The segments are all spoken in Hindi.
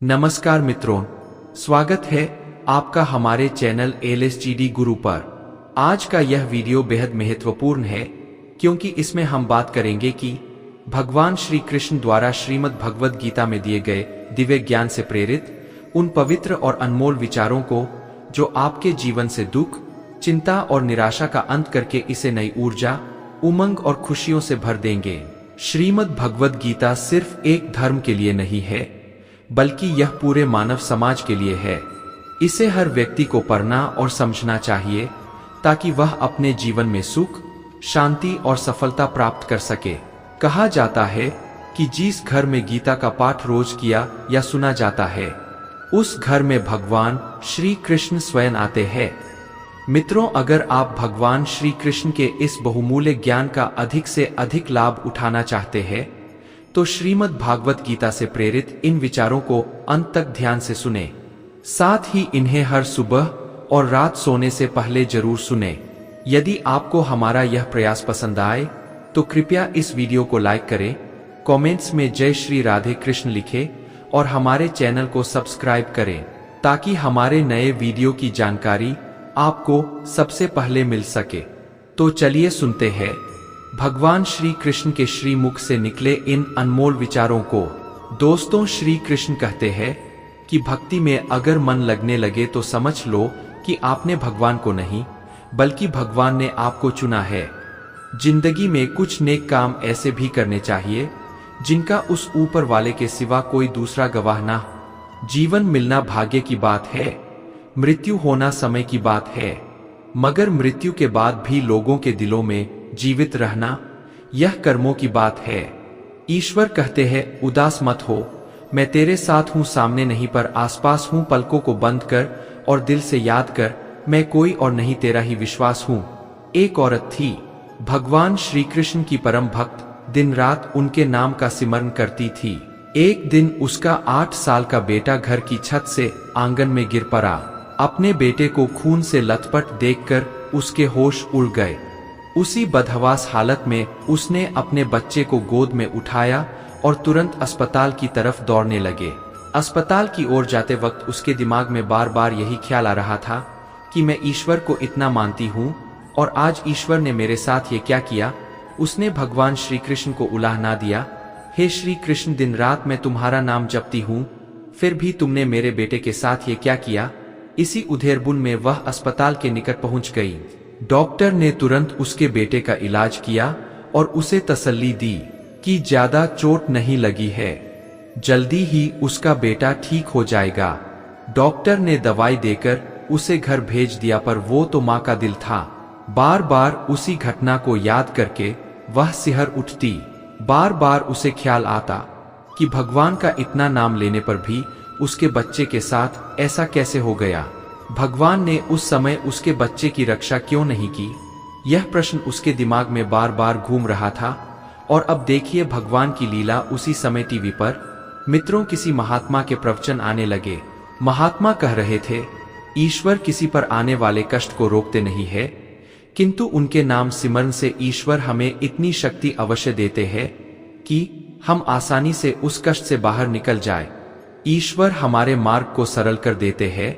नमस्कार मित्रों, स्वागत है आपका हमारे चैनल LSGD गुरु पर। आज का यह वीडियो बेहद महत्वपूर्ण है क्योंकि इसमें हम बात करेंगे कि भगवान श्री कृष्ण द्वारा श्रीमद् भगवद गीता में दिए गए दिव्य ज्ञान से प्रेरित उन पवित्र और अनमोल विचारों को जो आपके जीवन से दुख, चिंता और निराशा का अंत करके इसे नई ऊर्जा, उमंग और खुशियों से भर देंगे। श्रीमद् भगवद गीता सिर्फ एक धर्म के लिए नहीं है, बल्कि यह पूरे मानव समाज के लिए है। इसे हर व्यक्ति को पढ़ना और समझना चाहिए ताकि वह अपने जीवन में सुख, शांति और सफलता प्राप्त कर सके। कहा जाता है कि जिस घर में गीता का पाठ रोज किया या सुना जाता है, उस घर में भगवान श्री कृष्ण स्वयं आते हैं। मित्रों, अगर आप भगवान श्री कृष्ण के इस बहुमूल्य ज्ञान का अधिक से अधिक लाभ उठाना चाहते हैं, तो श्रीमद् भागवत गीता से प्रेरित इन विचारों को अंत तक ध्यान से सुने। साथ ही इन्हें हर सुबह और रात सोने से पहले जरूर सुने। यदि आपको हमारा यह प्रयास पसंद आए तो कृपया इस वीडियो को लाइक करें, कमेंट्स में जय श्री राधे कृष्ण लिखें और हमारे चैनल को सब्सक्राइब करें ताकि हमारे नए वीडियो की जानकारी आपको सबसे पहले मिल सके। तो चलिए सुनते हैं भगवान श्री कृष्ण के श्रीमुख से निकले इन अनमोल विचारों को। दोस्तों, श्री कृष्ण कहते हैं कि भक्ति में अगर मन लगने लगे तो समझ लो कि आपने भगवान को नहीं, बल्कि भगवान ने आपको चुना है। जिंदगी में कुछ नेक काम ऐसे भी करने चाहिए जिनका उस ऊपर वाले के सिवा कोई दूसरा गवाह ना हो। जीवन मिलना भाग्य की बात है, मृत्यु होना समय की बात है, मगर मृत्यु के बाद भी लोगों के दिलों में जीवित रहना यह कर्मों की बात है। ईश्वर कहते हैं, उदास मत हो, मैं तेरे साथ हूं, सामने नहीं पर आसपास हूं। पलकों को बंद कर और दिल से याद कर, मैं कोई और नहीं, तेरा ही विश्वास हूं। एक औरत थी, भगवान श्री कृष्ण की परम भक्त, दिन रात उनके नाम का सिमरन करती थी। एक दिन उसका 8 साल का बेटा घर की छत से आंगन में गिर पड़ा। अपने बेटे को खून से लथपथ देखकर उसके होश उड़ गए। उसी बदहवास हालत में उसने अपने बच्चे को गोद में उठाया और तुरंत अस्पताल की तरफ दौड़ने लगे। अस्पताल की ओर जाते वक्त उसके दिमाग में बार बार यही ख्याल आ रहा था कि मैं ईश्वर को इतना मानती हूँ और आज ईश्वर ने मेरे साथ ये क्या किया। उसने भगवान श्री कृष्ण को उलाह ना दिया, हे श्री कृष्ण, दिन रात मैं तुम्हारा नाम जपती हूँ, फिर भी तुमने मेरे बेटे के साथ ये क्या किया। इसी उधेड़बुन में वह अस्पताल के निकट पहुंच गई। डॉक्टर ने तुरंत उसके बेटे का इलाज किया और उसे तसल्ली दी कि ज्यादा चोट नहीं लगी है, जल्दी ही उसका बेटा ठीक हो जाएगा। डॉक्टर ने दवाई देकर उसे घर भेज दिया, पर वो तो मां का दिल था। बार बार उसी घटना को याद करके वह सिहर उठती। बार बार उसे ख्याल आता कि भगवान का इतना नाम लेने पर भी उसके बच्चे के साथ ऐसा कैसे हो गया। भगवान ने उस समय उसके बच्चे की रक्षा क्यों नहीं की। यह प्रश्न उसके दिमाग में बार बार घूम रहा था। और अब देखिए भगवान की लीला। उसी समय टीवी पर मित्रों किसी महात्मा के प्रवचन आने लगे। महात्मा कह रहे थे, ईश्वर किसी पर आने वाले कष्ट को रोकते नहीं है, किंतु उनके नाम सिमरन से ईश्वर हमें इतनी शक्ति अवश्य देते हैं कि हम आसानी से उस कष्ट से बाहर निकल जाए। ईश्वर हमारे मार्ग को सरल कर देते हैं,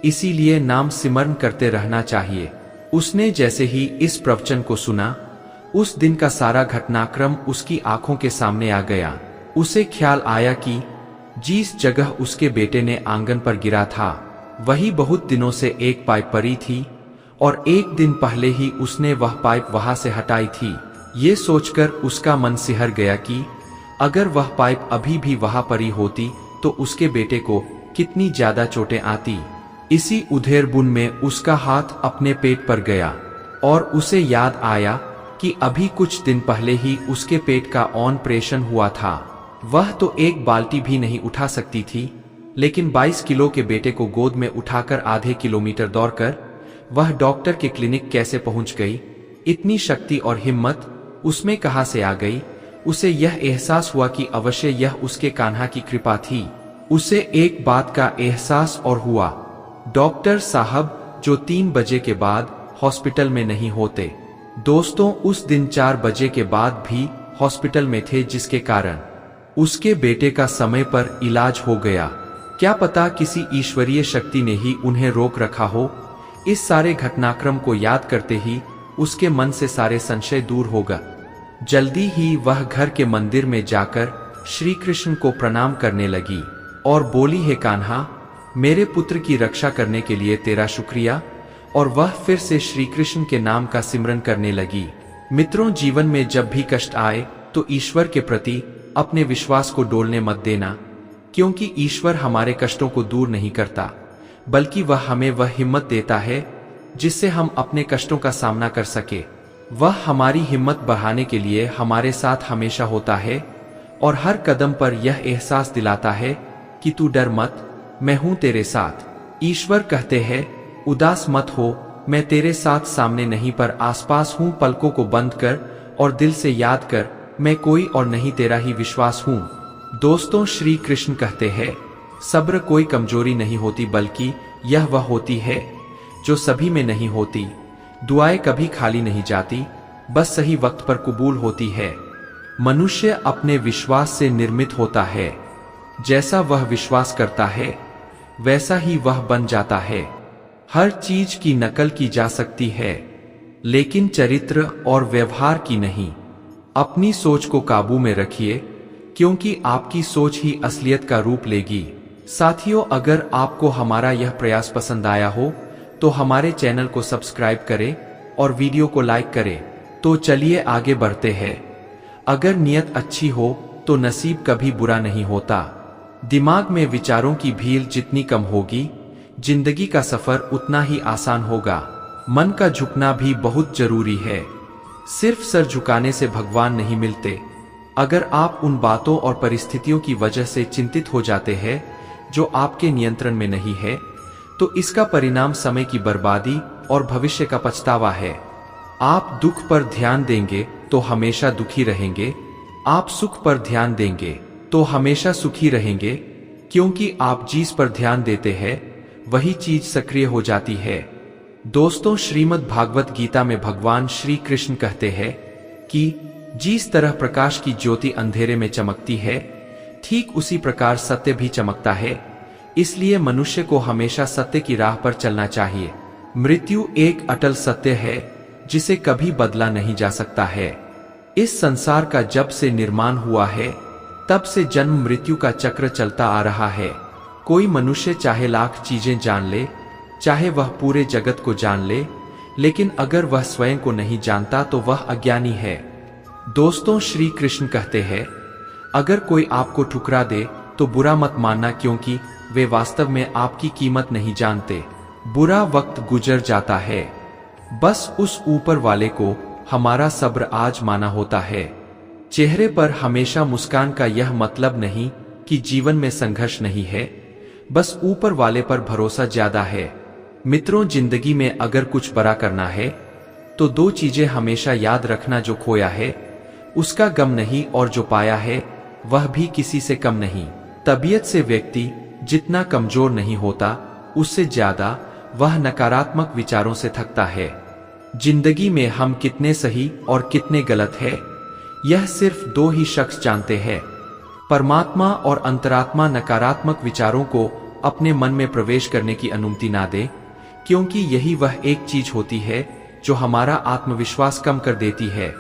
इसीलिए नाम सिमरन करते रहना चाहिए। उसने जैसे ही इस प्रवचन को सुना, उस दिन का सारा घटनाक्रम उसकी आंखों के सामने आ गया। उसे ख्याल आया कि जिस जगह उसके बेटे ने आंगन पर गिरा था, वही बहुत दिनों से एक पाइप पड़ी थी और एक दिन पहले ही उसने वह पाइप वहां से हटाई थी। ये सोचकर उसका मन सिहर गया कि अगर वह पाइप अभी भी वहां पड़ी होती तो उसके बेटे को कितनी ज्यादा चोटें आती। इसी उधेड़बुन में उसका हाथ अपने पेट पर गया और उसे याद आया कि अभी कुछ दिन पहले ही उसके पेट का ऑपरेशन हुआ था। वह तो एक बाल्टी भी नहीं उठा सकती थी, लेकिन 22 किलो के बेटे को गोद में उठाकर आधे किलोमीटर दौड़कर वह डॉक्टर के क्लिनिक कैसे पहुंच गई। इतनी शक्ति और हिम्मत उसमें कहां से आ गई। उसे यह एहसास हुआ कि अवश्य यह उसके कान्हा की कृपा थी। उसे एक बात का एहसास और हुआ, डॉक्टर साहब जो 3 बजे के बाद हॉस्पिटल में नहीं होते। दोस्तों, उस दिन 4 बजे के बाद भी हॉस्पिटल में थे, जिसके कारण उसके बेटे का समय पर इलाज हो गया। क्या पता किसी ईश्वरीय शक्ति ने ही उन्हें रोक रखा हो। इस सारे घटनाक्रम को याद करते ही उसके मन से सारे संशय दूर होगा। जल्दी ही वह घर के मंदिर में जाकर श्री कृष्ण को प्रणाम करने लगी और बोली, हे कान्हा, मेरे पुत्र की रक्षा करने के लिए तेरा शुक्रिया। और वह फिर से श्री कृष्ण के नाम का सिमरन करने लगी। मित्रों, जीवन में जब भी कष्ट आए तो ईश्वर के प्रति अपने विश्वास को डोलने मत देना, क्योंकि ईश्वर हमारे कष्टों को दूर नहीं करता, बल्कि वह हमें वह हिम्मत देता है जिससे हम अपने कष्टों का सामना कर सके। वह हमारी हिम्मत बढ़ाने के लिए हमारे साथ हमेशा होता है और हर कदम पर यह एहसास दिलाता है कि तू डर मत, मैं हूं तेरे साथ। ईश्वर कहते हैं, उदास मत हो, मैं तेरे साथ सामने नहीं पर आसपास हूं। पलकों को बंद कर और दिल से याद कर, मैं कोई और नहीं, तेरा ही विश्वास हूं। दोस्तों, श्री कृष्ण कहते हैं, सब्र कोई कमजोरी नहीं होती, बल्कि यह वह होती है जो सभी में नहीं होती। दुआएं कभी खाली नहीं जाती, बस सही वक्त पर कबूल होती है। मनुष्य अपने विश्वास से निर्मित होता है। जैसा वह विश्वास करता है वैसा ही वह बन जाता है। हर चीज की नकल की जा सकती है, लेकिन चरित्र और व्यवहार की नहीं। अपनी सोच को काबू में रखिए, क्योंकि आपकी सोच ही असलियत का रूप लेगी। साथियों, अगर आपको हमारा यह प्रयास पसंद आया हो तो हमारे चैनल को सब्सक्राइब करें और वीडियो को लाइक करें। तो चलिए आगे बढ़ते हैं। अगर नियत अच्छी हो तो नसीब कभी बुरा नहीं होता। दिमाग में विचारों की भीड़ जितनी कम होगी, जिंदगी का सफर उतना ही आसान होगा। मन का झुकना भी बहुत जरूरी है। सिर्फ सर झुकाने से भगवान नहीं मिलते। अगर आप उन बातों और परिस्थितियों की वजह से चिंतित हो जाते हैं जो आपके नियंत्रण में नहीं है, तो इसका परिणाम समय की बर्बादी और भविष्य का पछतावा है। आप दुख पर ध्यान देंगे तो हमेशा दुखी रहेंगे। आप सुख पर ध्यान देंगे तो हमेशा सुखी रहेंगे, क्योंकि आप जिस पर ध्यान देते हैं वही चीज सक्रिय हो जाती है। दोस्तों, श्रीमद् भागवत गीता में भगवान श्री कृष्ण कहते हैं कि जिस तरह प्रकाश की ज्योति अंधेरे में चमकती है, ठीक उसी प्रकार सत्य भी चमकता है। इसलिए मनुष्य को हमेशा सत्य की राह पर चलना चाहिए। मृत्यु एक अटल सत्य है जिसे कभी बदला नहीं जा सकता है। इस संसार का जब से निर्माण हुआ है तब से जन्म मृत्यु का चक्र चलता आ रहा है। कोई मनुष्य चाहे लाख चीजें जान ले, चाहे वह पूरे जगत को जान ले, लेकिन अगर वह स्वयं को नहीं जानता तो वह अज्ञानी है। दोस्तों, श्री कृष्ण कहते हैं, अगर कोई आपको ठुकरा दे तो बुरा मत मानना, क्योंकि वे वास्तव में आपकी कीमत नहीं जानते। बुरा वक्त गुजर जाता है, बस उस ऊपर वाले को हमारा सब्र आज माना होता है। चेहरे पर हमेशा मुस्कान का यह मतलब नहीं कि जीवन में संघर्ष नहीं है, बस ऊपर वाले पर भरोसा ज्यादा है। मित्रों, जिंदगी में अगर कुछ बड़ा करना है तो दो चीजें हमेशा याद रखना, जो खोया है उसका गम नहीं, और जो पाया है वह भी किसी से कम नहीं। तबीयत से व्यक्ति जितना कमजोर नहीं होता, उससे ज्यादा वह नकारात्मक विचारों से थकता है। जिंदगी में हम कितने सही और कितने गलत है, यह सिर्फ दो ही शख्स जानते हैं, परमात्मा और अंतरात्मा। नकारात्मक विचारों को अपने मन में प्रवेश करने की अनुमति ना दे, क्योंकि यही वह एक चीज होती है जो हमारा आत्मविश्वास कम कर देती है।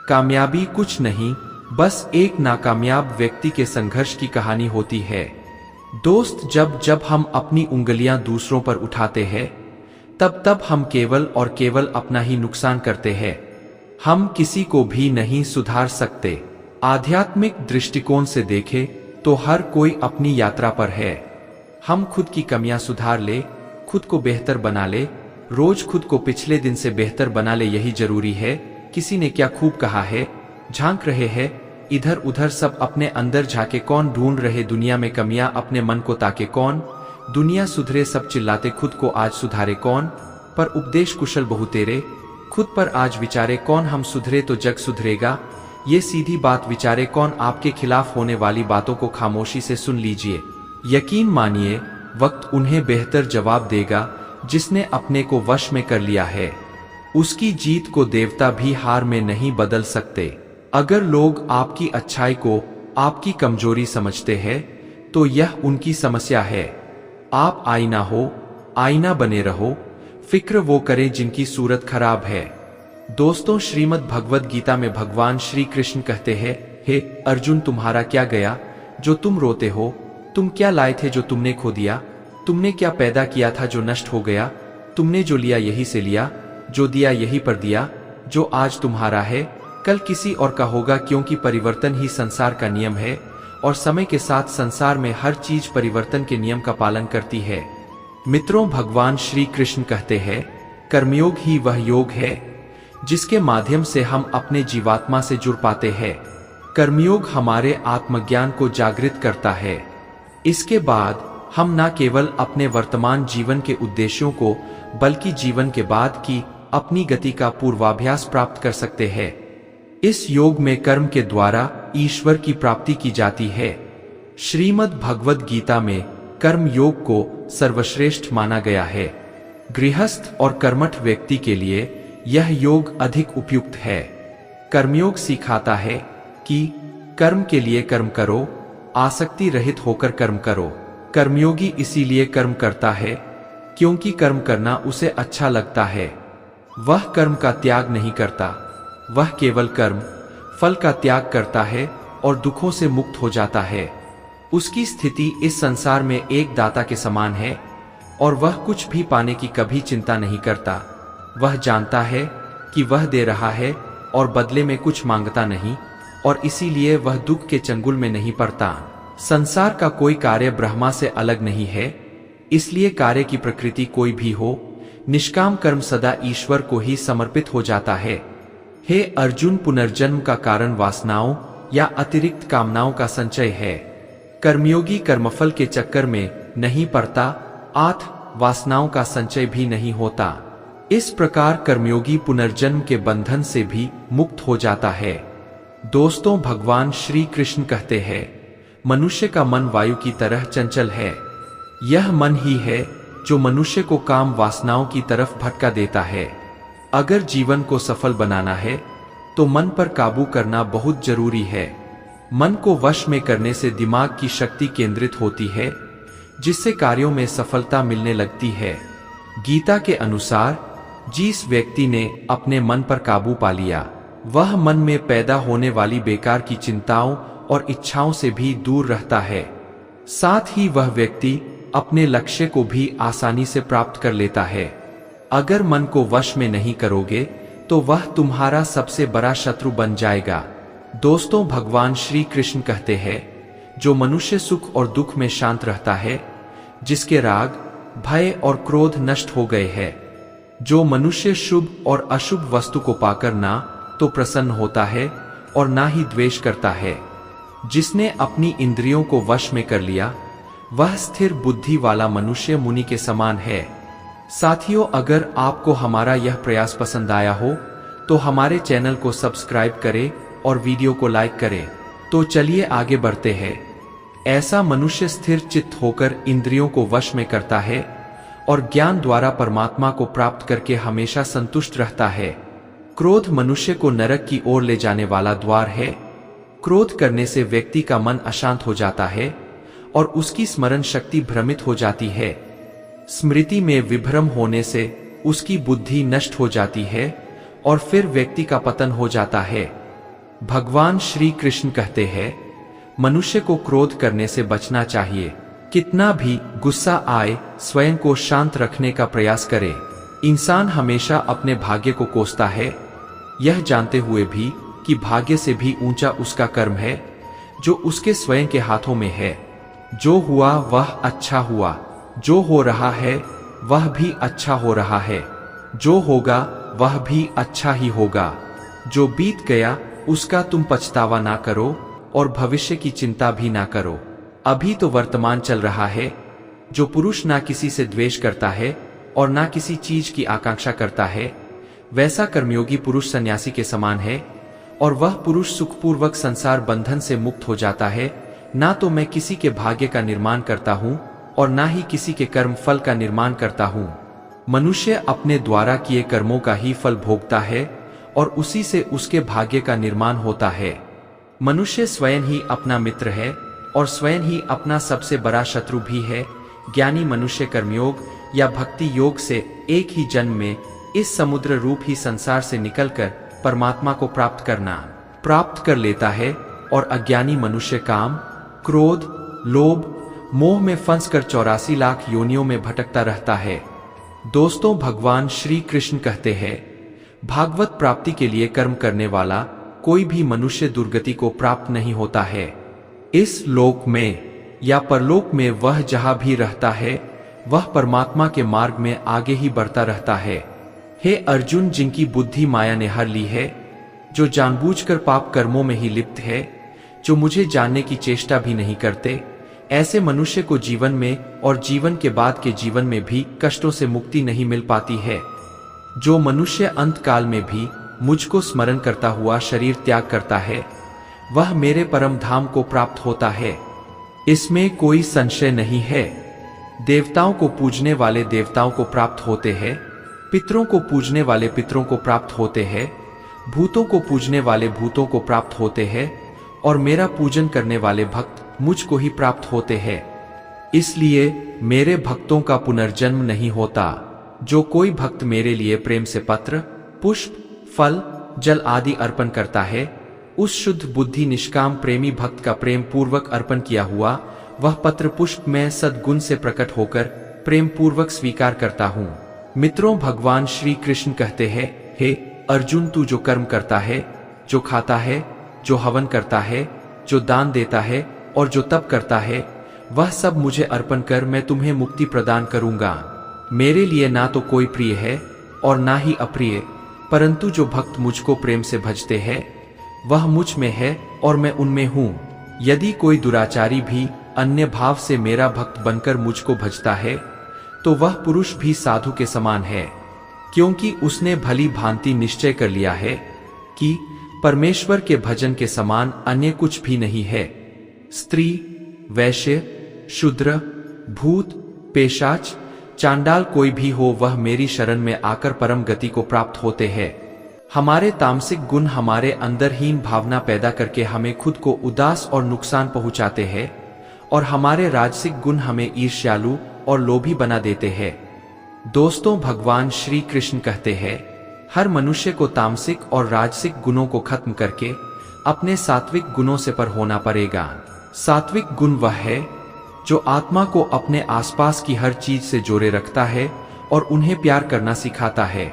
कामयाबी कुछ नहीं, बस एक नाकामयाब व्यक्ति के संघर्ष की कहानी होती है। दोस्त, जब जब हम अपनी उंगलियां दूसरों पर उठाते हैं, तब तब हम केवल और केवल अपना ही नुकसान करते हैं। हम किसी को भी नहीं सुधार सकते। आध्यात्मिक दृष्टिकोण से देखें तो हर कोई अपनी यात्रा पर है। हम खुद की कमियां सुधार ले, खुद को बेहतर बना ले, रोज खुद को पिछले दिन से बेहतर बना ले, यही जरूरी है। किसी ने क्या खूब कहा है, झांक रहे हैं इधर उधर सब अपने अंदर झाके कौन, ढूंढ रहे दुनिया में कमियां अपने मन को ताके कौन, दुनिया सुधरे सब चिल्लाते खुद को आज सुधारे कौन, पर उपदेश कुशल बहु तेरे, खुद पर आज विचारे कौन, हम सुधरे तो जग सुधरेगा, ये सीधी बात विचारे कौन। आपके खिलाफ होने वाली बातों को खामोशी से सुन लीजिए, यकीन मानिए वक्त उन्हें बेहतर जवाब देगा जिसने अपने को वश में कर लिया है। उसकी जीत को देवता भी हार में नहीं बदल सकते। अगर लोग आपकी अच्छाई को आपकी कमजोरी समझते हैं तो यह उनकी समस्या है। आप आईना हो, आईना बने रहो, फिक्र वो करें जिनकी सूरत खराब है। दोस्तों, श्रीमद् भगवद गीता में भगवान श्री कृष्ण कहते हैं, हे अर्जुन, तुम्हारा क्या गया जो तुम रोते हो? तुम क्या लाए थे जो तुमने खो दिया? तुमने क्या पैदा किया था जो नष्ट हो गया? तुमने जो लिया यही से लिया, जो दिया यही पर दिया। जो आज तुम्हारा है कल किसी और का होगा, क्योंकि परिवर्तन ही संसार का नियम है और समय के साथ संसार में हर चीज परिवर्तन के नियम का पालन करती है। मित्रों, भगवान श्री कृष्ण कहते हैं, कर्मयोग ही वह योग है जिसके माध्यम से हम अपने जीवात्मा से जुड़ पाते हैं। कर्मयोग हमारे आत्मज्ञान को जागृत करता है। इसके बाद हम न केवल अपने वर्तमान जीवन के उद्देश्यों को बल्कि जीवन के बाद की अपनी गति का पूर्वाभ्यास प्राप्त कर सकते हैं। इस योग में कर्म के द्वारा ईश्वर की प्राप्ति की जाती है। श्रीमद् भगवद गीता में कर्म योग को सर्वश्रेष्ठ माना गया है। गृहस्थ और कर्मठ व्यक्ति के लिए यह योग अधिक उपयुक्त है। कर्मयोग सिखाता है कि कर्म के लिए कर्म करो, आसक्ति रहित होकर कर्म करो। कर्मयोगी इसीलिए कर्म करता है क्योंकि कर्म करना उसे अच्छा लगता है। वह कर्म का त्याग नहीं करता, वह केवल कर्म फल का त्याग करता है और दुखों से मुक्त हो जाता है। उसकी स्थिति इस संसार में एक दाता के समान है और वह कुछ भी पाने की कभी चिंता नहीं करता। वह जानता है कि वह दे रहा है और बदले में कुछ मांगता नहीं, और इसीलिए वह दुख के चंगुल में नहीं पड़ता। संसार का कोई कार्य ब्रह्मा से अलग नहीं है, इसलिए कार्य की प्रकृति कोई भी हो, निष्काम कर्म सदा ईश्वर को ही समर्पित हो जाता है। हे अर्जुन, पुनर्जन्म का कारण वासनाओं या अतिरिक्त कामनाओं का संचय है। कर्मयोगी कर्मफल के चक्कर में नहीं पड़ता, वासनाओं का संचय भी नहीं होता। इस प्रकार कर्मयोगी पुनर्जन्म के बंधन से भी मुक्त हो जाता है। दोस्तों, भगवान श्री कृष्ण कहते हैं, मनुष्य का मन वायु की तरह चंचल है। यह मन ही है जो मनुष्य को काम वासनाओं की तरफ भटका देता है। अगर जीवन को सफल बनाना है तो मन पर काबू करना बहुत जरूरी है। मन को वश में करने से दिमाग की शक्ति केंद्रित होती है, जिससे कार्यों में सफलता मिलने लगती है। गीता के अनुसार जिस व्यक्ति ने अपने मन पर काबू पा लिया, वह मन में पैदा होने वाली बेकार की चिंताओं और इच्छाओं से भी दूर रहता है। साथ ही वह व्यक्ति अपने लक्ष्य को भी आसानी से प्राप्त कर लेता है। अगर मन को वश में नहीं करोगे तो वह तुम्हारा सबसे बड़ा शत्रु बन जाएगा। दोस्तों, भगवान श्री कृष्ण कहते हैं, जो मनुष्य सुख और दुख में शांत रहता है, जिसके राग, भय और क्रोध नष्ट हो गए हैं, जो मनुष्य शुभ और अशुभ वस्तु को पाकर ना तो प्रसन्न होता है और ना ही द्वेष करता है, जिसने अपनी इंद्रियों को वश में कर लिया, वह स्थिर बुद्धि वाला मनुष्य मुनि के समान है। साथियों, अगर आपको हमारा यह प्रयास पसंद आया हो तो हमारे चैनल को सब्सक्राइब करें और वीडियो को लाइक करें। तो चलिए आगे बढ़ते हैं। ऐसा मनुष्य स्थिर चित्त होकर इंद्रियों को वश में करता है और ज्ञान द्वारा परमात्मा को प्राप्त करके हमेशा संतुष्ट रहता है। क्रोध मनुष्य को नरक की ओर ले जाने वाला द्वार है। क्रोध करने से व्यक्ति का मन अशांत हो जाता है और उसकी स्मरण शक्ति भ्रमित हो जाती है। स्मृति में विभ्रम होने से उसकी बुद्धि नष्ट हो जाती है और फिर व्यक्ति का पतन हो जाता है। भगवान श्री कृष्ण कहते हैं, मनुष्य को क्रोध करने से बचना चाहिए। कितना भी गुस्सा आए, स्वयं को शांत रखने का प्रयास करे। इंसान हमेशा अपने भाग्य को कोसता है, यह जानते हुए भी कि भाग्य से भी ऊंचा उसका कर्म है जो उसके स्वयं के हाथों में है। जो हुआ वह अच्छा हुआ, जो हो रहा है वह भी अच्छा हो रहा है, जो होगा वह भी अच्छा ही होगा। जो बीत गया उसका तुम पछतावा ना करो और भविष्य की चिंता भी ना करो। अभी तो वर्तमान चल रहा है। जो पुरुष ना किसी से द्वेष करता है और ना किसी चीज की आकांक्षा करता है, वैसा कर्मयोगी पुरुष सन्यासी के समान है और वह पुरुष सुखपूर्वक संसार बंधन से मुक्त हो जाता है। ना तो मैं किसी के भाग्य का निर्माण करता हूँ और ना ही किसी के कर्म फल का निर्माण करता हूँ। मनुष्य अपने द्वारा किए कर्मों का ही फल भोगता है और उसी से उसके भाग्य का निर्माण होता है। मनुष्य स्वयं ही अपना मित्र है और स्वयं ही अपना सबसे बड़ा शत्रु भी है। ज्ञानी मनुष्य कर्मयोग या भक्ति योग से एक ही जन्म में इस समुद्र रूप ही संसार से निकलकर परमात्मा को प्राप्त कर लेता है, और अज्ञानी मनुष्य काम, क्रोध, लोभ, मोह में फंसकर 84 लाख योनियों में भटकता रहता है। दोस्तों, भगवान श्री कृष्ण कहते हैं, भागवत प्राप्ति के लिए कर्म करने वाला कोई भी मनुष्य दुर्गति को प्राप्त नहीं होता है। इस लोक में या परलोक में वह जहां भी रहता है वह परमात्मा के मार्ग में आगे ही बढ़ता रहता है। हे अर्जुन, जिनकी बुद्धि माया ने हर ली है, जो जानबूझकर पाप कर्मों में ही लिप्त है, जो मुझे जानने की चेष्टा भी नहीं करते, ऐसे मनुष्य को जीवन में और जीवन के बाद के जीवन में भी कष्टों से मुक्ति नहीं मिल पाती है। जो मनुष्य अंत काल में भी मुझको स्मरण करता हुआ शरीर त्याग करता है, वह मेरे परम धाम को प्राप्त होता है, इसमें कोई संशय नहीं है। देवताओं को पूजने वाले देवताओं को प्राप्त होते हैं, पितरों को पूजने वाले पितरों को प्राप्त होते हैं, भूतों को पूजने वाले भूतों को प्राप्त होते हैं, और मेरा पूजन करने वाले भक्त मुझको ही प्राप्त होते हैं। इसलिए मेरे भक्तों का पुनर्जन्म नहीं होता। जो कोई भक्त मेरे लिए प्रेम से पत्र, पुष्प, फल, जल आदि अर्पण करता है, उस शुद्ध बुद्धि निष्काम प्रेमी भक्त का प्रेम पूर्वक अर्पण किया हुआ वह पत्र पुष्प में सद्गुण से प्रकट होकर प्रेम पूर्वक स्वीकार करता हूँ। मित्रों, भगवान श्री कृष्ण कहते हैं, हे अर्जुन, तू जो कर्म करता है, जो खाता है, जो हवन करता है, जो दान देता है और जो तप करता है, वह सब मुझे अर्पण कर, मैं तुम्हें मुक्ति प्रदान करूंगा। मेरे लिए ना तो कोई प्रिय है और ना ही अप्रिय, परंतु जो भक्त मुझको प्रेम से भजते हैं वह मुझ में है और मैं उनमें हूँ। यदि कोई दुराचारी भी अन्य भाव से मेरा भक्त बनकर मुझको भजता है तो वह पुरुष भी साधु के समान है, क्योंकि उसने भली भांति निश्चय कर लिया है कि परमेश्वर के भजन के समान अन्य कुछ भी नहीं है। स्त्री, वैश्य, शूद्र, भूत, पेशाच, चांडाल कोई भी हो, वह मेरी शरण में आकर परम गति को प्राप्त होते हैं। हमारे तामसिक गुण हमारे अंदर हीन भावना पैदा करके हमें खुद को उदास और नुकसान पहुंचाते हैं, और हमारे राजसिक गुण हमें ईर्ष्यालु और लोभी बना देते हैं। दोस्तों, भगवान श्री कृष्ण कहते हैं, हर मनुष्य को तामसिक और राजसिक गुणों को खत्म करके अपने सात्विक गुणों से पर होना पड़ेगा। सात्विक गुण वह है जो आत्मा को अपने आसपास की हर चीज से जोड़े रखता है और उन्हें प्यार करना सिखाता है।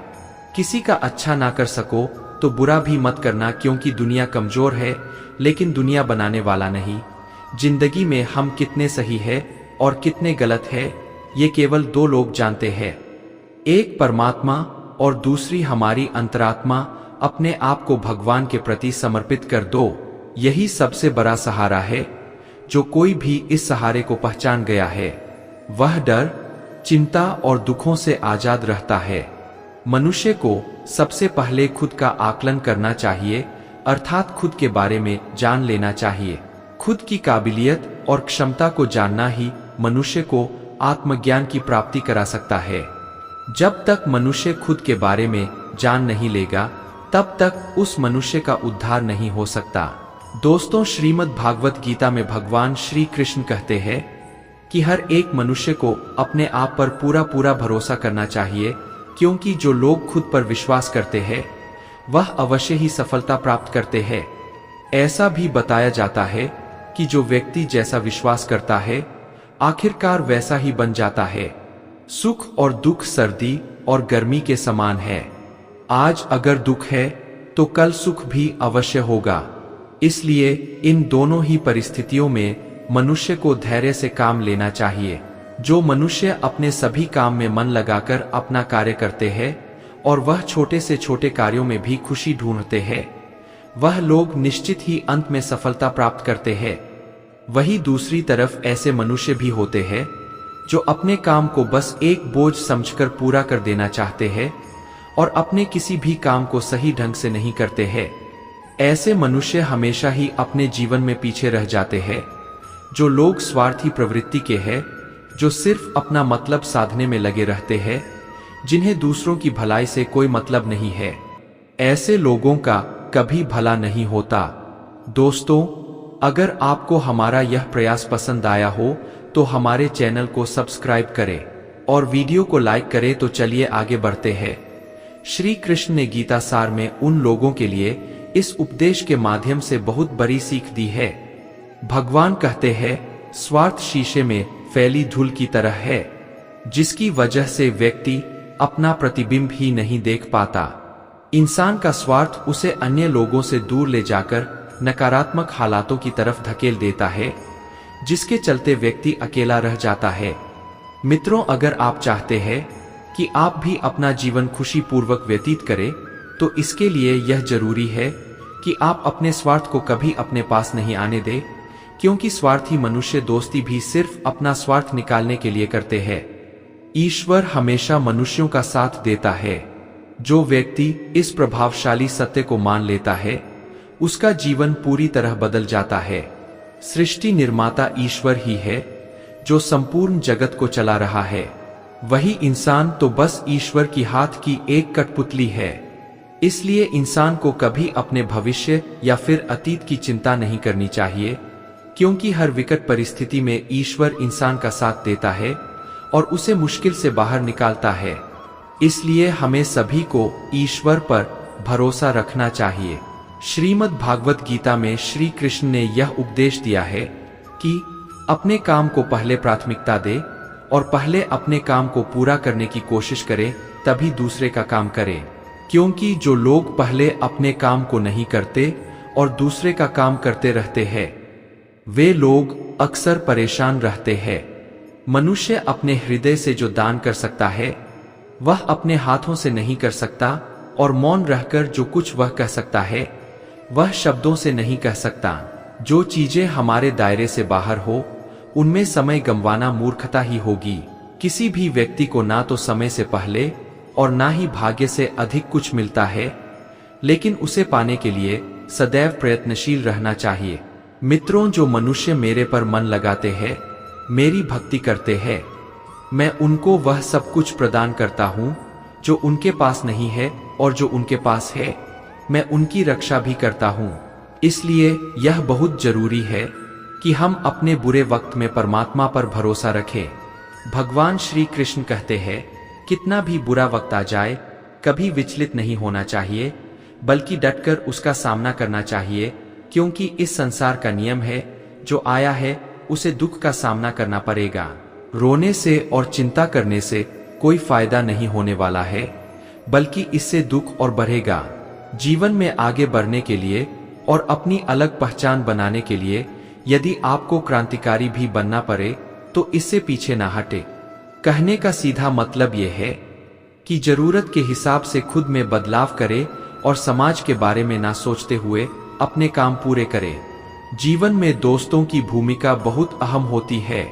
किसी का अच्छा ना कर सको तो बुरा भी मत करना, क्योंकि दुनिया कमजोर है लेकिन दुनिया बनाने वाला नहीं। जिंदगी में हम कितने सही है और कितने गलत है, ये केवल दो लोग जानते हैं, एक परमात्मा और दूसरी हमारी अंतरात्मा। अपने आप को भगवान के प्रति समर्पित कर दो, यही सबसे बड़ा सहारा है। जो कोई भी इस सहारे को पहचान गया है वह डर, चिंता और दुखों से आजाद रहता है। मनुष्य को सबसे पहले खुद का आकलन करना चाहिए, अर्थात खुद के बारे में जान लेना चाहिए। खुद की काबिलियत और क्षमता को जानना ही मनुष्य को आत्मज्ञान की प्राप्ति करा सकता है। जब तक मनुष्य खुद के बारे में जान नहीं लेगा तब तक उस मनुष्य का उद्धार नहीं हो सकता। दोस्तों, श्रीमद् भागवत गीता में भगवान श्री कृष्ण कहते हैं कि हर एक मनुष्य को अपने आप पर पूरा भरोसा करना चाहिए, क्योंकि जो लोग खुद पर विश्वास करते हैं वह अवश्य ही सफलता प्राप्त करते हैं। ऐसा भी बताया जाता है कि जो व्यक्ति जैसा विश्वास करता है आखिरकार वैसा ही बन जाता है। सुख और दुख सर्दी और गर्मी के समान है। आज अगर दुख है तो कल सुख भी अवश्य होगा। इसलिए इन दोनों ही परिस्थितियों में मनुष्य को धैर्य से काम लेना चाहिए। जो मनुष्य अपने सभी काम में मन लगाकर अपना कार्य करते हैं और वह छोटे से छोटे कार्यों में भी खुशी ढूंढते हैं, वह लोग निश्चित ही अंत में सफलता प्राप्त करते हैं। वही दूसरी तरफ ऐसे मनुष्य भी होते हैं जो अपने काम को बस एक बोझ समझकर पूरा कर देना चाहते हैं और अपने किसी भी काम को सही ढंग से नहीं करते हैं। ऐसे मनुष्य हमेशा ही अपने जीवन में पीछे रह जाते हैं। जो लोग स्वार्थी प्रवृत्ति के हैं, जो सिर्फ अपना मतलब साधने में लगे रहते हैं, जिन्हें दूसरों की भलाई से कोई मतलब नहीं है, ऐसे लोगों का कभी भला नहीं होता। दोस्तों, अगर आपको हमारा यह प्रयास पसंद आया हो तो हमारे चैनल को सब्सक्राइब करें और वीडियो को लाइक करें। तो चलिए आगे बढ़ते हैं। श्री कृष्ण ने गीता सार में उन लोगों के लिए इस उपदेश के माध्यम से बहुत बड़ी सीख दी है। भगवान कहते हैं, स्वार्थ शीशे में फैली धूल की तरह है, जिसकी वजह से व्यक्ति अपना प्रतिबिंब ही नहीं देख पाता। इंसान का स्वार्थ उसे अन्य लोगों से दूर ले जाकर नकारात्मक हालातों की तरफ धकेल देता है, जिसके चलते व्यक्ति अकेला रह जाता है। मित्रों, अगर आप चाहते हैं कि आप भी अपना जीवन खुशीपूर्वक व्यतीत करें, तो इसके लिए यह जरूरी है कि आप अपने स्वार्थ को कभी अपने पास नहीं आने दें, क्योंकि स्वार्थी मनुष्य दोस्ती भी सिर्फ अपना स्वार्थ निकालने के लिए करते हैं। ईश्वर हमेशा मनुष्यों का साथ देता है। जो व्यक्ति इस प्रभावशाली सत्य को मान लेता है, उसका जीवन पूरी तरह बदल जाता है। सृष्टि निर्माता ईश्वर ही है, जो संपूर्ण जगत को चला रहा है। वही इंसान तो बस ईश्वर की हाथ की एक कठपुतली है। इसलिए इंसान को कभी अपने भविष्य या फिर अतीत की चिंता नहीं करनी चाहिए, क्योंकि हर विकट परिस्थिति में ईश्वर इंसान का साथ देता है और उसे मुश्किल से बाहर निकालता है। इसलिए हमें सभी को ईश्वर पर भरोसा रखना चाहिए। श्रीमद् भागवत गीता में श्री कृष्ण ने यह उपदेश दिया है कि अपने काम को पहले प्राथमिकता दे और पहले अपने काम को पूरा करने की कोशिश करें, तभी दूसरे का काम करें। क्योंकि जो लोग पहले अपने काम को नहीं करते और दूसरे का काम करते रहते हैं, वे लोग अक्सर परेशान रहते हैं। मनुष्य अपने हृदय से जो दान कर सकता है, वह अपने हाथों से नहीं कर सकता, और मौन रहकर जो कुछ वह कह सकता है, वह शब्दों से नहीं कह सकता। जो चीजें हमारे दायरे से बाहर हो, उनमें समय गंवाना मूर्खता ही होगी। किसी भी व्यक्ति को ना तो समय से पहले और ना ही भाग्य से अधिक कुछ मिलता है, लेकिन उसे पाने के लिए सदैव प्रयत्नशील रहना चाहिए। मित्रों, जो मनुष्य मेरे पर मन लगाते हैं, मेरी भक्ति करते हैं, मैं उनको वह सब कुछ प्रदान करता हूँ जो उनके पास नहीं है, और जो उनके पास है, मैं उनकी रक्षा भी करता हूँ। इसलिए यह बहुत जरूरी है कि हम अपने बुरे वक्त में परमात्मा पर भरोसा रखें। भगवान श्री कृष्ण कहते हैं, कितना भी बुरा वक्त आ जाए, कभी विचलित नहीं होना चाहिए, बल्कि डटकर उसका सामना करना चाहिए, क्योंकि इस संसार का नियम है, जो आया है उसे दुख का सामना करना पड़ेगा। रोने से और चिंता करने से कोई फायदा नहीं होने वाला है, बल्कि इससे दुख और बढ़ेगा। जीवन में आगे बढ़ने के लिए और अपनी अलग पहचान बनाने के लिए यदि आपको क्रांतिकारी भी बनना पड़े, तो इससे पीछे ना हटे। कहने का सीधा मतलब यह है कि जरूरत के हिसाब से खुद में बदलाव करे और समाज के बारे में ना सोचते हुए अपने काम पूरे करे। जीवन में दोस्तों की भूमिका बहुत अहम होती है।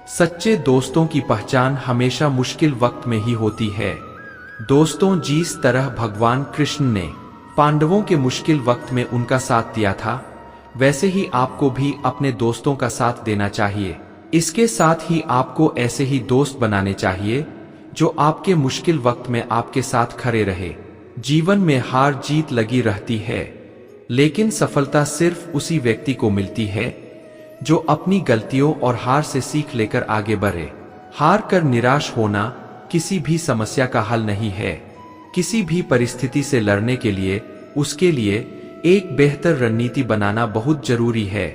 सच्चे दोस्तों की पहचान हमेशा मुश्किल वक्त में ही होती है। दोस्तों, जिस तरह भगवान कृष्ण ने पांडवों के मुश्किल वक्त में उनका साथ दिया था, वैसे ही आपको भी अपने दोस्तों का साथ देना चाहिए। इसके साथ ही आपको ऐसे ही दोस्त बनाने चाहिए जो आपके मुश्किल वक्त में आपके साथ खड़े रहे। जीवन में हार जीत लगी रहती है, लेकिन सफलता सिर्फ उसी व्यक्ति को मिलती है जो अपनी गलतियों और हार से सीख लेकर आगे बढ़े। हार कर निराश होना किसी भी समस्या का हल नहीं है। किसी भी परिस्थिति से लड़ने के लिए उसके लिए एक बेहतर रणनीति बनाना बहुत जरूरी है।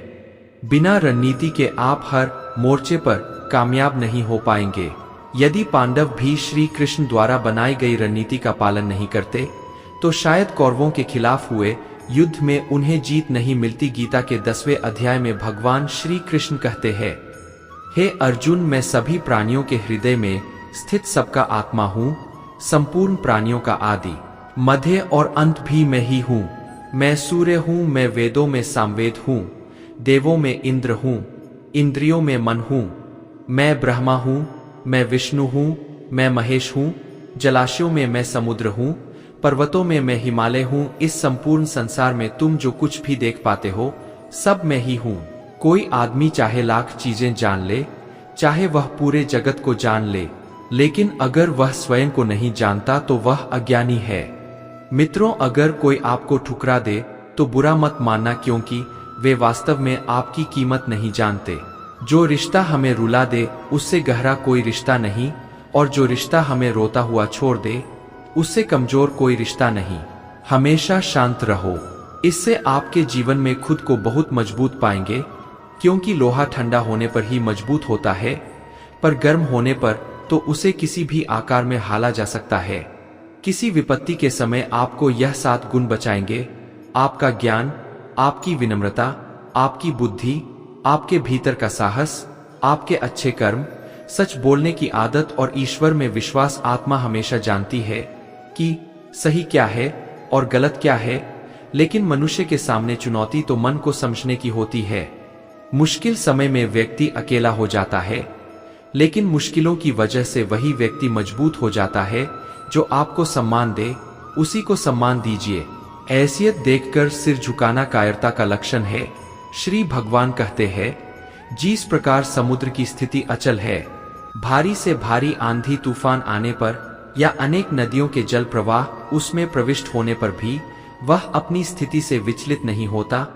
बिना रणनीति के आप हर मोर्चे पर कामयाब नहीं हो पाएंगे। यदि पांडव भी श्री कृष्ण द्वारा बनाई गई रणनीति का पालन नहीं करते, तो शायद कौरवों के खिलाफ हुए युद्ध में उन्हें जीत नहीं मिलती। गीता के 10वें अध्याय में भगवान श्री कृष्ण कहते हैं, हे अर्जुन, मैं सभी प्राणियों के हृदय में स्थित सबका आत्मा हूँ, संपूर्ण प्राणियों का आदि, मध्य और अंत भी मैं ही हूँ। मैं सूर्य हूँ, मैं वेदों में सामवेद हूँ, देवों में इंद्र हूँ, इंद्रियों में मन हूँ। मैं ब्रह्मा हूँ, मैं विष्णु हूँ, मैं महेश हूँ। जलाशयों में मैं समुद्र हूँ, पर्वतों में मैं हिमालय हूँ। इस संपूर्ण संसार में तुम जो कुछ भी देख पाते हो, सब मैं ही हूँ। कोई आदमी चाहे लाख चीजें जान ले, चाहे वह पूरे जगत को जान ले, लेकिन अगर वह स्वयं को नहीं जानता तो वह अज्ञानी है। मित्रों, अगर कोई आपको ठुकरा दे तो बुरा मत मानना, क्योंकि वे वास्तव में आपकी कीमत नहीं जानते। जो रिश्ता हमें रुला दे उससे गहरा कोई रिश्ता नहीं, और जो रिश्ता हमें रोता हुआ छोड़ दे उससे कमजोर कोई रिश्ता नहीं। हमेशा शांत रहो, इससे आपके जीवन में खुद को बहुत मजबूत पाएंगे, क्योंकि लोहा ठंडा होने पर ही मजबूत होता है, पर गर्म होने पर तो उसे किसी भी आकार में हाला जा सकता है। किसी विपत्ति के समय आपको यह 7 गुण बचाएंगे: आपका ज्ञान, आपकी विनम्रता, आपकी बुद्धि, आपके भीतर का साहस, आपके अच्छे कर्म, सच बोलने की आदत और ईश्वर में विश्वास। आत्मा हमेशा जानती है कि सही क्या है और गलत क्या है, लेकिन मनुष्य के सामने चुनौती तो मन को समझने की होती है। मुश्किल समय में व्यक्ति अकेला हो जाता है, लेकिन मुश्किलों की वजह से वही व्यक्ति मजबूत हो जाता है। जो आपको सम्मान दे उसी को सम्मान दीजिए। हैसियत देखकर सिर झुकाना कायरता का लक्षण है। श्री भगवान कहते हैं, जिस प्रकार समुद्र की स्थिति अचल है, भारी से भारी आंधी तूफान आने पर या अनेक नदियों के जल प्रवाह उसमें प्रविष्ट होने पर भी वह अपनी स्थिति से विचलित नहीं होता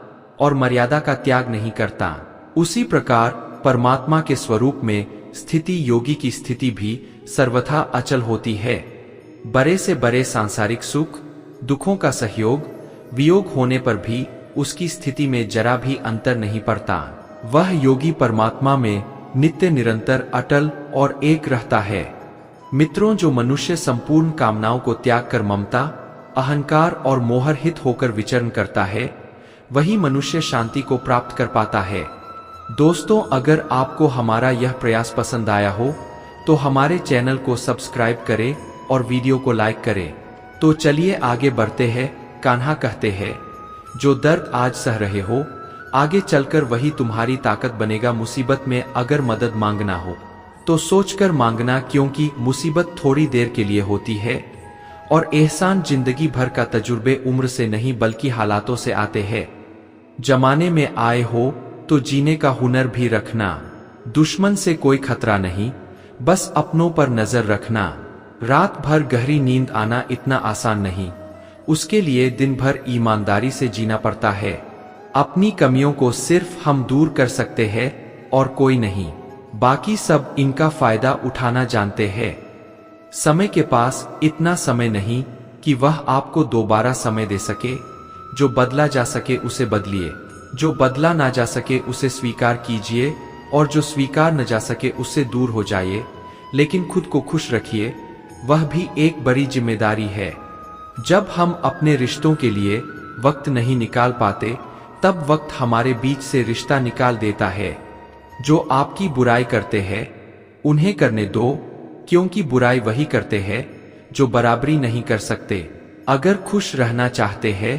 और मर्यादा का त्याग नहीं करता, उसी प्रकार परमात्मा के स्वरूप में स्थिति योगी की स्थिति भी सर्वथा अचल होती है। बड़े से बड़े सांसारिक सुख दुखों का सहयोग वियोग होने पर भी उसकी स्थिति में जरा भी अंतर नहीं पड़ता। वह योगी परमात्मा में नित्य निरंतर अटल और एक रहता है। मित्रों, जो मनुष्य संपूर्ण कामनाओं को त्याग कर ममता, अहंकार और मोहरहित होकर विचरण करता है, वही मनुष्य शांति को प्राप्त कर पाता है। दोस्तों, अगर आपको हमारा यह प्रयास पसंद आया हो तो हमारे चैनल को सब्सक्राइब करें और वीडियो को लाइक करें। तो चलिए आगे बढ़ते हैं। कान्हा कहते हैं, जो दर्द आज सह रहे हो, आगे चलकर वही तुम्हारी ताकत बनेगा। मुसीबत में अगर मदद मांगना हो तो सोचकर मांगना, क्योंकि मुसीबत थोड़ी देर के लिए होती है और एहसान जिंदगी भर का तजुर्बे उम्र से नहीं बल्कि हालातों से आते हैं। जमाने में आए हो तो जीने का हुनर भी रखना। दुश्मन से कोई खतरा नहीं, बस अपनों पर नजर रखना। रात भर गहरी नींद आना इतना आसान नहीं, उसके लिए दिन भर ईमानदारी से जीना पड़ता है। अपनी कमियों को सिर्फ हम दूर कर सकते हैं और कोई नहीं, बाकी सब इनका फायदा उठाना जानते हैं। समय के पास इतना समय नहीं कि वह आपको दोबारा समय दे सके। जो बदला जा सके उसे बदलिए, जो बदला ना जा सके उसे स्वीकार कीजिए, और जो स्वीकार न जा सके उससे दूर हो जाइए। लेकिन खुद को खुश रखिए, वह भी एक बड़ी जिम्मेदारी है। जब हम अपने रिश्तों के लिए वक्त नहीं निकाल पाते, तब वक्त हमारे बीच से रिश्ता निकाल देता है। जो आपकी बुराई करते हैं उन्हें करने दो, क्योंकि बुराई वही करते हैं जो बराबरी नहीं कर सकते। अगर खुश रहना चाहते हैं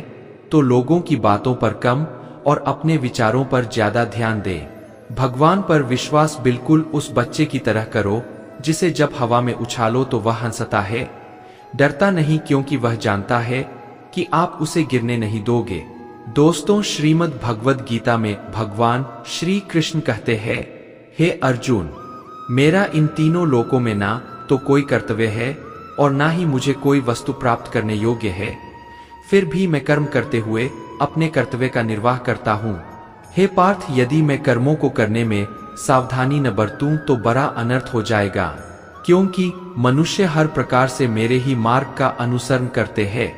तो लोगों की बातों पर कम और अपने विचारों पर ज्यादा ध्यान दें। भगवान पर विश्वास बिल्कुल उस बच्चे की तरह करो जिसे जब हवा में उछालो तो वह हंसता है। डरता नहीं, क्योंकि वह जानता है कि आप उसे गिरने नहीं दोगे। दोस्तों, श्रीमद् भगवद गीता में भगवान श्री कृष्ण कहते हैं, हे अर्जुन, मेरा इन तीनों लोकों में ना तो कोई कर्तव्य है और ना ही मुझे कोई वस्तु प्राप्त करने योग्य है, फिर भी मैं कर्म करते हुए अपने कर्तव्य का निर्वाह करता हूँ। हे पार्थ, यदि मैं कर्मों को करने में सावधानी न बरतूं तो बड़ा अनर्थ हो जाएगा, क्योंकि मनुष्य हर प्रकार से मेरे ही मार्ग का अनुसरण करते हैं।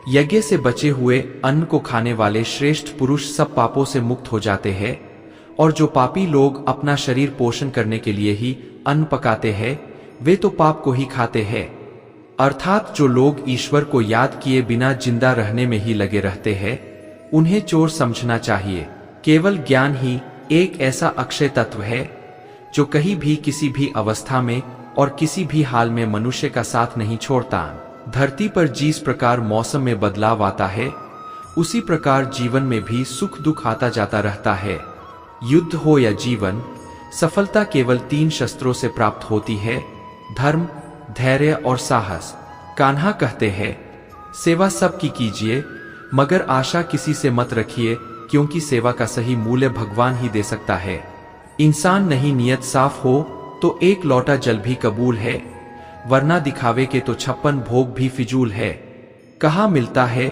यज्ञ से बचे हुए अन्न को खाने वाले श्रेष्ठ पुरुष सब पापों से मुक्त हो जाते हैं, और जो पापी लोग अपना शरीर पोषण करने के लिए ही अन्न पकाते हैं, वे तो पाप को ही खाते हैं। अर्थात जो लोग ईश्वर को याद किए बिना जिंदा रहने में ही लगे रहते हैं, उन्हें चोर समझना चाहिए। केवल ज्ञान ही एक ऐसा अक्षय तत्व है जो कहीं भी किसी भी अवस्था में और किसी भी हाल में मनुष्य का साथ नहीं छोड़ता। धरती पर जिस प्रकार मौसम में बदलाव आता है, उसी प्रकार जीवन में भी सुख दुख आता जाता रहता है। युद्ध हो या जीवन, सफलता केवल 3 शस्त्रों से प्राप्त होती है: धर्म, धैर्य और साहस। कान्हा कहते हैं, सेवा सबकी कीजिए, मगर आशा किसी से मत रखिए, क्योंकि सेवा का सही मूल्य भगवान ही दे सकता है। इंसान नहीं नियत साफ हो तो एक लोटा जल भी कबूल है, वरना दिखावे के तो 56 भोग भी फिजूल है। कहाँ मिलता है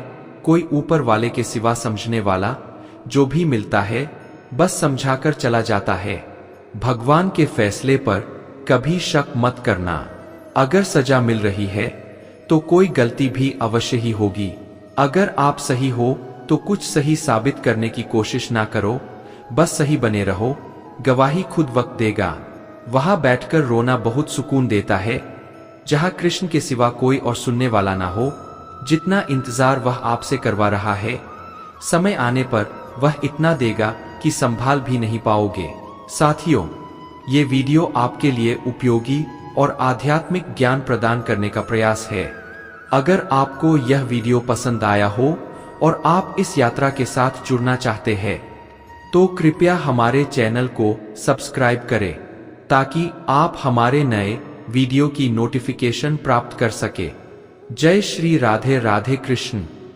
कोई ऊपर वाले के सिवा समझने वाला, जो भी मिलता है बस समझाकर चला जाता है। भगवान के फैसले पर कभी शक मत करना। अगर सजा मिल रही है तो कोई गलती भी अवश्य ही होगी। अगर आप सही हो तो कुछ सही साबित करने की कोशिश ना करो, बस सही बने रहो। गवाही खुद वक्त देगा। वहां बैठकर रोना बहुत सुकून देता है, जहां कृष्ण के सिवा कोई और सुनने वाला ना हो। जितना इंतजार वह आपसे करवा रहा है, समय आने पर वह इतना देगा कि संभाल भी नहीं पाओगे। साथियों, ये वीडियो आपके लिए उपयोगी और आध्यात्मिक ज्ञान प्रदान करने का प्रयास है। अगर आपको यह वीडियो पसंद आया हो और आप इस यात्रा के साथ जुड़ना चाहते हैं तो कृपया हमारे चैनल को सब्सक्राइब करें, ताकि आप हमारे नए वीडियो की नोटिफिकेशन प्राप्त कर सके। जय श्री राधे राधे कृष्ण।